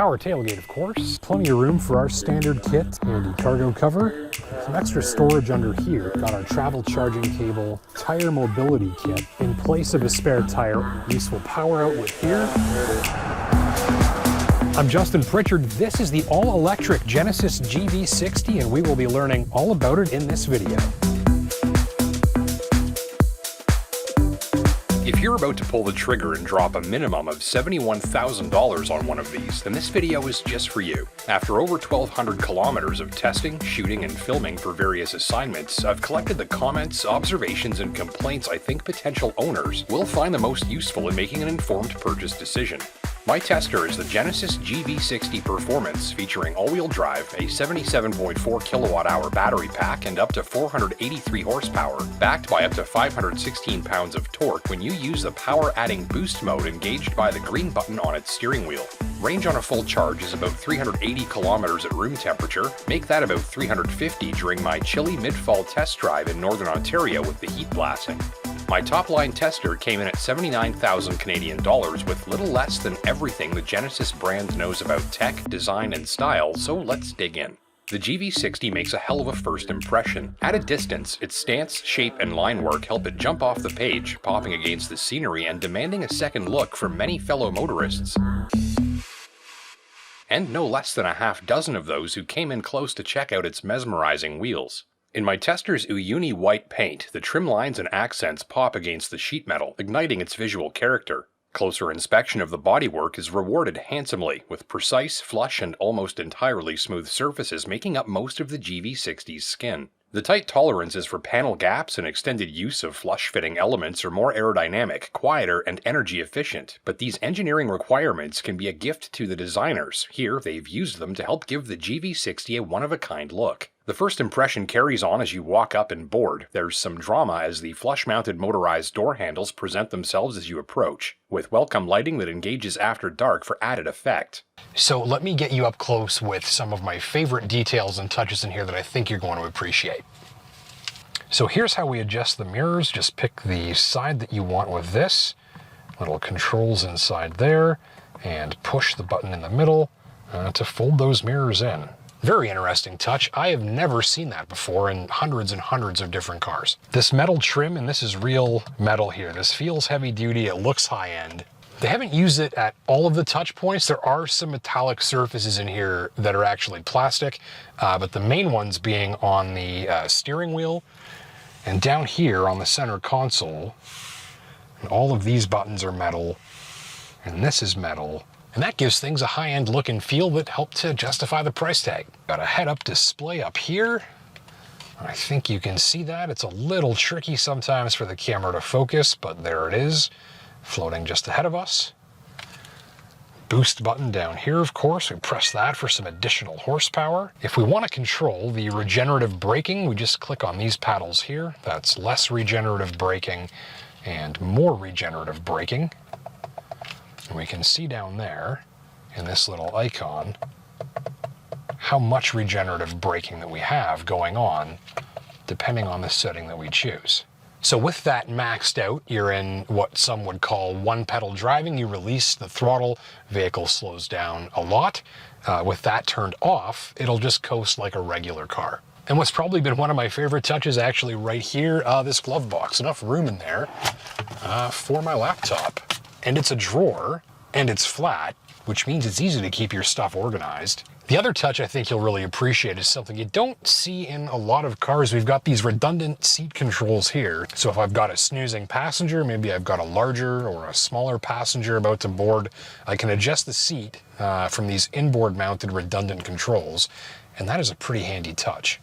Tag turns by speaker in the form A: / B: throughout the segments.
A: Power tailgate, of course. Plenty of room for our standard kit. Handy cargo cover. Some extra storage under here. Got our travel charging cable. Tire mobility kit. In place of a spare tire. Useful power outlet here. I'm Justin Pritchard. This is the all-electric Genesis GV60, and we will be learning all about it in this video. If you're about to pull the trigger and drop a minimum of $71,000 on one of these, then this video is just for you. After over 1,200 kilometers of testing, shooting, and filming for various assignments, I've collected the comments, observations, and complaints I think potential owners will find the most useful in making an informed purchase decision. My tester is the Genesis GV60 Performance, featuring all-wheel drive, a 77.4 kilowatt-hour battery pack, and up to 483 horsepower, backed by up to 516 pounds of torque when you use the power-adding boost mode engaged by the green button on its steering wheel. Range on a full charge is about 380 kilometers at room temperature, make that about 350 during my chilly mid-fall test drive in Northern Ontario with the heat blasting. My top-line tester came in at 79,000 Canadian dollars with little less than everything the Genesis brand knows about tech, design, and style, so let's dig in. The GV60 makes a hell of a first impression. At a distance, its stance, shape, and line work help it jump off the page, popping against the scenery and demanding a second look from many fellow motorists. And no less than a half dozen of those who came in close to check out its mesmerizing wheels. In my tester's Uyuni white paint, the trim lines and accents pop against the sheet metal, igniting its visual character. Closer inspection of the bodywork is rewarded handsomely, with precise, flush, and almost entirely smooth surfaces making up most of the GV60's skin. The tight tolerances for panel gaps and extended use of flush-fitting elements are more aerodynamic, quieter, and energy efficient, but these engineering requirements can be a gift to the designers. Here, they've used them to help give the GV60 a one-of-a-kind look. The first impression carries on as you walk up and board. There's some drama as the flush-mounted motorized door handles present themselves as you approach, with welcome lighting that engages after dark for added effect. So let me get you up close with some of my favorite details and touches in here that I think you're going to appreciate. So here's how we adjust the mirrors. Just pick the side that you want with this. Little controls inside there, and push the button in the middle to fold those mirrors in. Very interesting touch. I have never seen that before in hundreds and hundreds of different cars. This metal trim, and this is real metal here, this feels heavy duty, it looks high end. They haven't used it at all of the touch points. There are some metallic surfaces in here that are actually plastic, but the main ones being on the steering wheel and down here on the center console. And all of these buttons are metal, and this is metal. And that gives things a high-end look and feel that help to justify the price tag. Got a head-up display up here. I think you can see that. It's a little tricky sometimes for the camera to focus, but there it is, floating just ahead of us. Boost button down here, of course. We press that for some additional horsepower. If we want to control the regenerative braking, we just click on these paddles here. That's less regenerative braking and more regenerative braking. And we can see down there in this little icon how much regenerative braking that we have going on depending on the setting that we choose. So with that maxed out, you're in what some would call one pedal driving. You release the throttle, vehicle slows down a lot. With that turned off, it'll just coast like a regular car. And what's probably been one of my favorite touches actually right here, this glove box. Enough room in there for my laptop. And it's a drawer, and it's flat, which means it's easy to keep your stuff organized. The other touch I think you'll really appreciate is something you don't see in a lot of cars. We've got these redundant seat controls here. So if I've got a snoozing passenger, maybe I've got a larger or a smaller passenger about to board, I can adjust the seat from these inboard mounted redundant controls, and that is a pretty handy touch.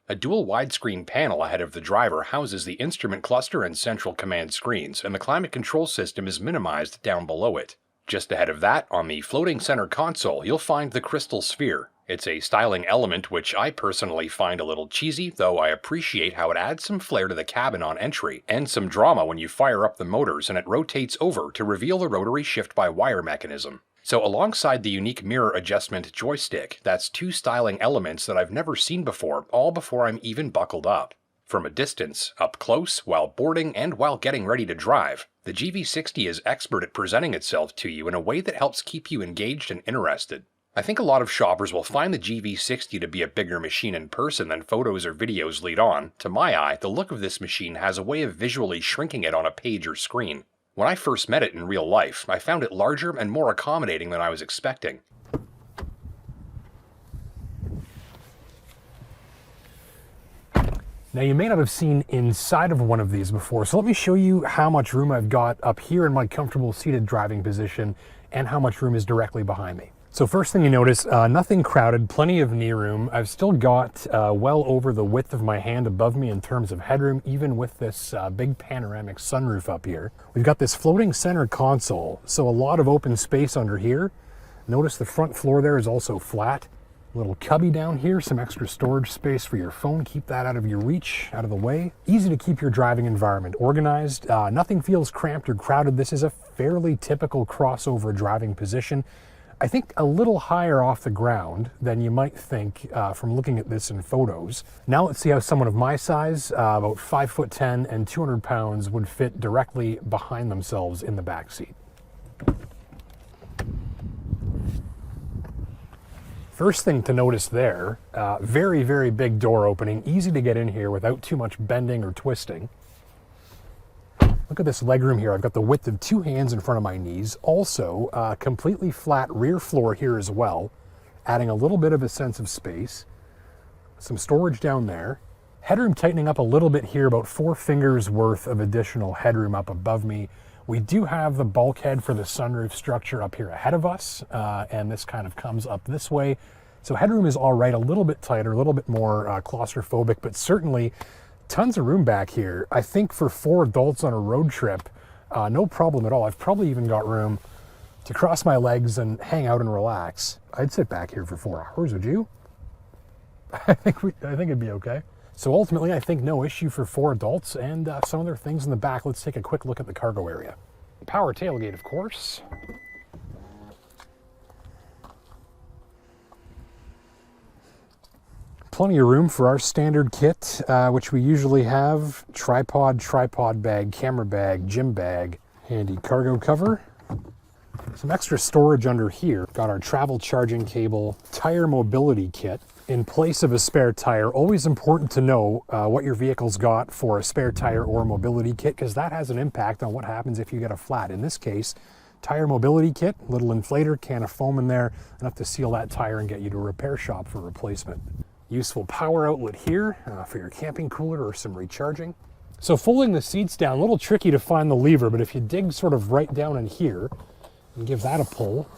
A: A dual widescreen panel ahead of the driver houses the instrument cluster and central command screens, and the climate control system is minimized down below it. Just ahead of that, on the floating center console, you'll find the crystal sphere. It's a styling element which I personally find a little cheesy, though I appreciate how it adds some flair to the cabin on entry, and some drama when you fire up the motors and it rotates over to reveal the rotary shift-by-wire mechanism. So alongside the unique mirror adjustment joystick, that's two styling elements that I've never seen before, all before I'm even buckled up. From a distance, up close, while boarding, and while getting ready to drive, the GV60 is expert at presenting itself to you in a way that helps keep you engaged and interested. I think a lot of shoppers will find the GV60 to be a bigger machine in person than photos or videos lead on. To my eye, the look of this machine has a way of visually shrinking it on a page or screen. When I first met it in real life, I found it larger and more accommodating than I was expecting.
B: Now you may not have seen inside of one of these before, so let me show you how much room I've got up here in my comfortable seated driving position and how much room is directly behind me. So first thing you notice, nothing crowded, plenty of knee room. I've still got well over the width of my hand above me in terms of headroom, even with this big panoramic sunroof up here. We've got this floating center console, so a lot of open space under here. Notice the front floor there is also flat. Little cubby down here, some extra storage space for your phone. Keep that out of your reach, out of the way. Easy to keep your driving environment organized. Nothing feels cramped or crowded. This is a fairly typical crossover driving position. I think a little higher off the ground than you might think from looking at this in photos. Now let's see how someone of my size, about 5'10" and 200 pounds, would fit directly behind themselves in the back seat. First thing to notice there, very, very big door opening, easy to get in here without too much bending or twisting. Look at this legroom here. I've got the width of 2 hands in front of my knees. Also, completely flat rear floor here as well, adding a little bit of a sense of space. Some storage down there. Headroom tightening up a little bit here, about 4 fingers worth of additional headroom up above me. We do have the bulkhead for the sunroof structure up here ahead of us, and this kind of comes up this way. So headroom is all right, a little bit tighter, a little bit more claustrophobic, but certainly tons of room back here. I think for 4 adults on a road trip, no problem at all. I've probably even got room to cross my legs and hang out and relax. I'd sit back here for 4 hours, would you? I think it'd be okay. So ultimately, I think no issue for 4 adults and some other things in the back. Let's take a quick look at the cargo area. Power tailgate, of course. Plenty of room for our standard kit, which we usually have. Tripod bag, camera bag, gym bag, handy cargo cover. Some extra storage under here. Got our travel charging cable, tire mobility kit. In place of a spare tire, always important to know what your vehicle's got for a spare tire or mobility kit, because that has an impact on what happens if you get a flat. In this case, tire mobility kit, little inflator, can of foam in there, enough to seal that tire and get you to a repair shop for replacement. Useful power outlet here for your camping cooler or some recharging. So folding the seats down, a little tricky to find the lever, but if you dig sort of right down in here and give that a pull,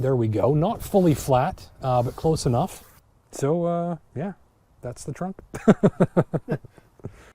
B: there we go. Not fully flat, but close enough. So yeah, that's the trunk.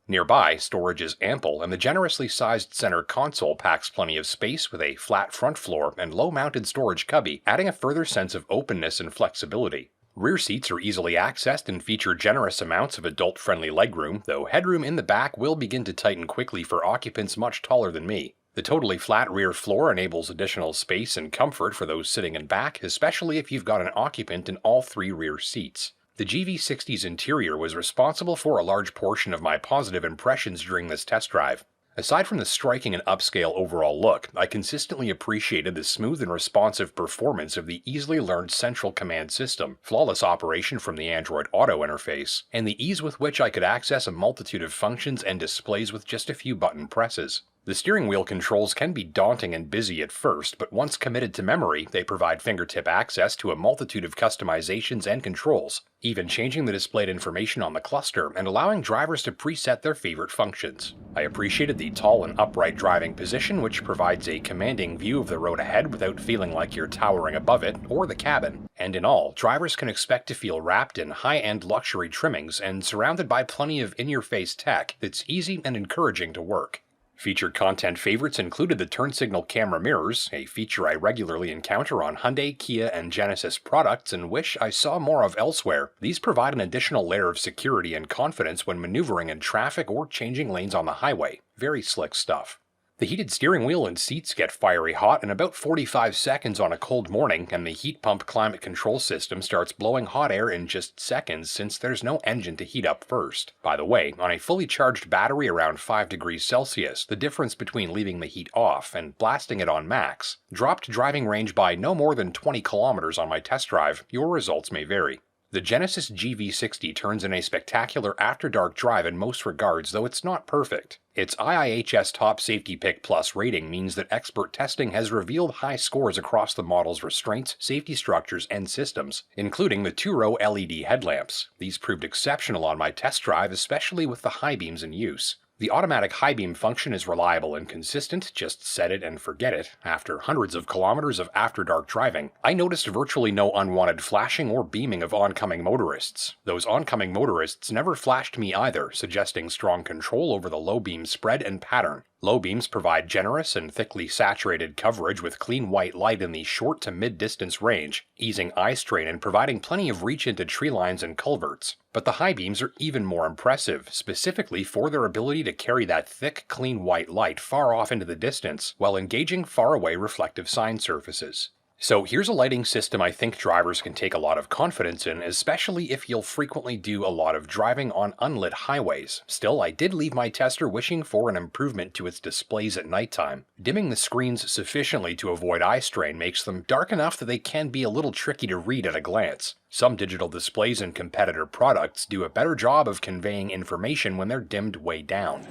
A: Nearby, storage is ample, and the generously sized center console packs plenty of space with a flat front floor and low-mounted storage cubby, adding a further sense of openness and flexibility. Rear seats are easily accessed and feature generous amounts of adult-friendly legroom, though headroom in the back will begin to tighten quickly for occupants much taller than me. The totally flat rear floor enables additional space and comfort for those sitting in back, especially if you've got an occupant in all 3 rear seats. The GV60's interior was responsible for a large portion of my positive impressions during this test drive. Aside from the striking and upscale overall look, I consistently appreciated the smooth and responsive performance of the easily learned central command system, flawless operation from the Android Auto interface, and the ease with which I could access a multitude of functions and displays with just a few button presses. The steering wheel controls can be daunting and busy at first, but once committed to memory, they provide fingertip access to a multitude of customizations and controls, even changing the displayed information on the cluster and allowing drivers to preset their favorite functions. I appreciated the tall and upright driving position, which provides a commanding view of the road ahead without feeling like you're towering above it or the cabin. And in all, drivers can expect to feel wrapped in high-end luxury trimmings and surrounded by plenty of in-your-face tech that's easy and encouraging to work. Featured content favorites included the turn signal camera mirrors, a feature I regularly encounter on Hyundai, Kia, and Genesis products and wish I saw more of elsewhere. These provide an additional layer of security and confidence when maneuvering in traffic or changing lanes on the highway. Very slick stuff. The heated steering wheel and seats get fiery hot in about 45 seconds on a cold morning, and the heat pump climate control system starts blowing hot air in just seconds since there's no engine to heat up first. By the way, on a fully charged battery around 5 degrees Celsius, the difference between leaving the heat off and blasting it on max dropped driving range by no more than 20 kilometers on my test drive. Your results may vary. The Genesis GV60 turns in a spectacular after-dark drive in most regards, though it's not perfect. Its IIHS Top Safety Pick Plus rating means that expert testing has revealed high scores across the model's restraints, safety structures, and systems, including the 2-row LED headlamps. These proved exceptional on my test drive, especially with the high beams in use. The automatic high beam function is reliable and consistent, just set it and forget it. After hundreds of kilometers of after-dark driving, I noticed virtually no unwanted flashing or beaming of oncoming motorists. Those oncoming motorists never flashed me either, suggesting strong control over the low beam spread and pattern. Low beams provide generous and thickly saturated coverage with clean white light in the short to mid-distance range, easing eye strain and providing plenty of reach into tree lines and culverts. But the high beams are even more impressive, specifically for their ability to carry that thick, clean white light far off into the distance while engaging faraway reflective sign surfaces. So here's a lighting system I think drivers can take a lot of confidence in, especially if you'll frequently do a lot of driving on unlit highways. Still, I did leave my tester wishing for an improvement to its displays at nighttime. Dimming the screens sufficiently to avoid eye strain makes them dark enough that they can be a little tricky to read at a glance. Some digital displays in competitor products do a better job of conveying information when they're dimmed way down.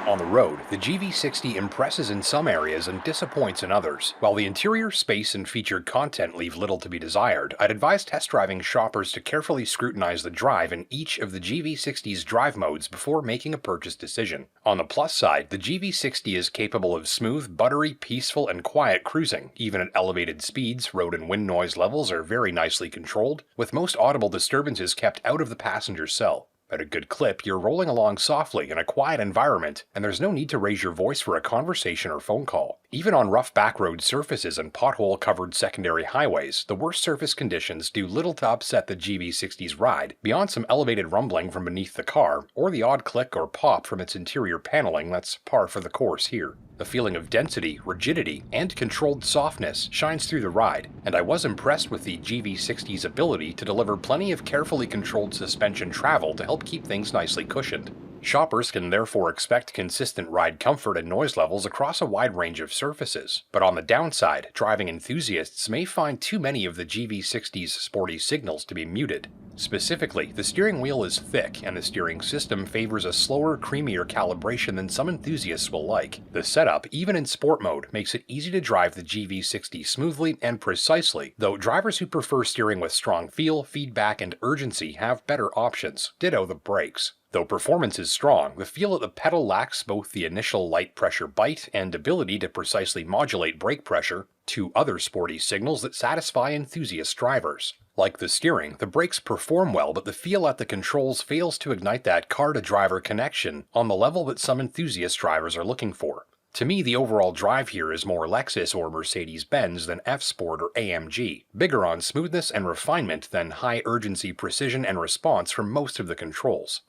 A: On the road, the GV60 impresses in some areas and disappoints in others. While the interior space and featured content leave little to be desired, I'd advise test driving shoppers to carefully scrutinize the drive in each of the GV60's drive modes before making a purchase decision. On the plus side, the GV60 is capable of smooth, buttery, peaceful, and quiet cruising. Even at elevated speeds, road and wind noise levels are very nicely controlled, with most audible disturbances kept out of the passenger cell. At a good clip, you're rolling along softly in a quiet environment, and there's no need to raise your voice for a conversation or phone call. Even on rough backroad surfaces and pothole-covered secondary highways, the worst surface conditions do little to upset the GV60's ride, beyond some elevated rumbling from beneath the car, or the odd click or pop from its interior paneling that's par for the course here. The feeling of density, rigidity, and controlled softness shines through the ride, and I was impressed with the GV60's ability to deliver plenty of carefully controlled suspension travel to help keep things nicely cushioned. Shoppers can therefore expect consistent ride comfort and noise levels across a wide range of surfaces. But on the downside, driving enthusiasts may find too many of the GV60's sporty signals to be muted. Specifically, the steering wheel is thick, and the steering system favors a slower, creamier calibration than some enthusiasts will like. The setup, even in sport mode, makes it easy to drive the GV60 smoothly and precisely, though drivers who prefer steering with strong feel, feedback, and urgency have better options. Ditto the brakes. Though performance is strong, the feel at the pedal lacks both the initial light pressure bite and ability to precisely modulate brake pressure, two other sporty signals that satisfy enthusiast drivers. Like the steering, the brakes perform well, but the feel at the controls fails to ignite that car-to-driver connection on the level that some enthusiast drivers are looking for. To me, the overall drive here is more Lexus or Mercedes-Benz than F-Sport or AMG, bigger on smoothness and refinement than high-urgency precision and response from most of the controls.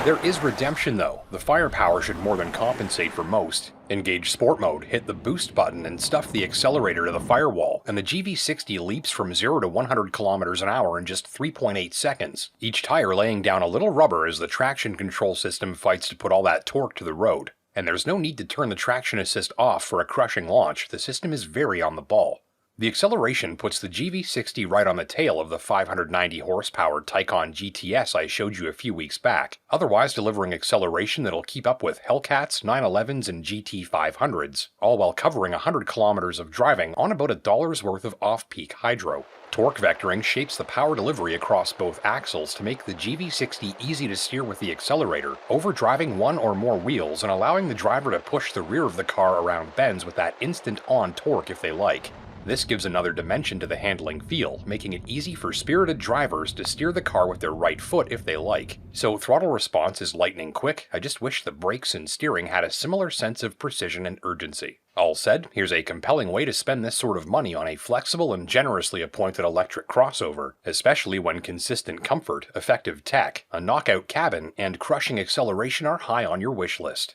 A: There is redemption though. The firepower should more than compensate for most. Engage sport mode, hit the boost button, and stuff the accelerator to the firewall, and the GV60 leaps from 0 to 100 km an hour in just 3.8 seconds, each tire laying down a little rubber as the traction control system fights to put all that torque to the road. And there's no need to turn the traction assist off for a crushing launch. The system is very on the ball. The acceleration puts the GV60 right on the tail of the 590 horsepower Taycan GTS I showed you a few weeks back, otherwise delivering acceleration that'll keep up with Hellcats, 911s, and GT500s, all while covering 100 kilometers of driving on about $1 worth of off-peak hydro. Torque vectoring shapes the power delivery across both axles to make the GV60 easy to steer with the accelerator, overdriving one or more wheels and allowing the driver to push the rear of the car around bends with that instant on torque if they like. This gives another dimension to the handling feel, making it easy for spirited drivers to steer the car with their right foot if they like. So throttle response is lightning quick. I just wish the brakes and steering had a similar sense of precision and urgency. All said, here's a compelling way to spend this sort of money on a flexible and generously appointed electric crossover, especially when consistent comfort, effective tech, a knockout cabin, and crushing acceleration are high on your wish list.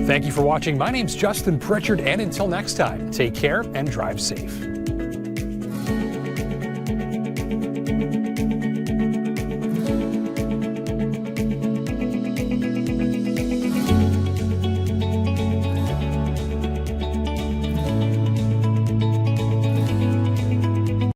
B: Thank you for watching. My name's Justin Pritchard, and until next time, take care and drive safe.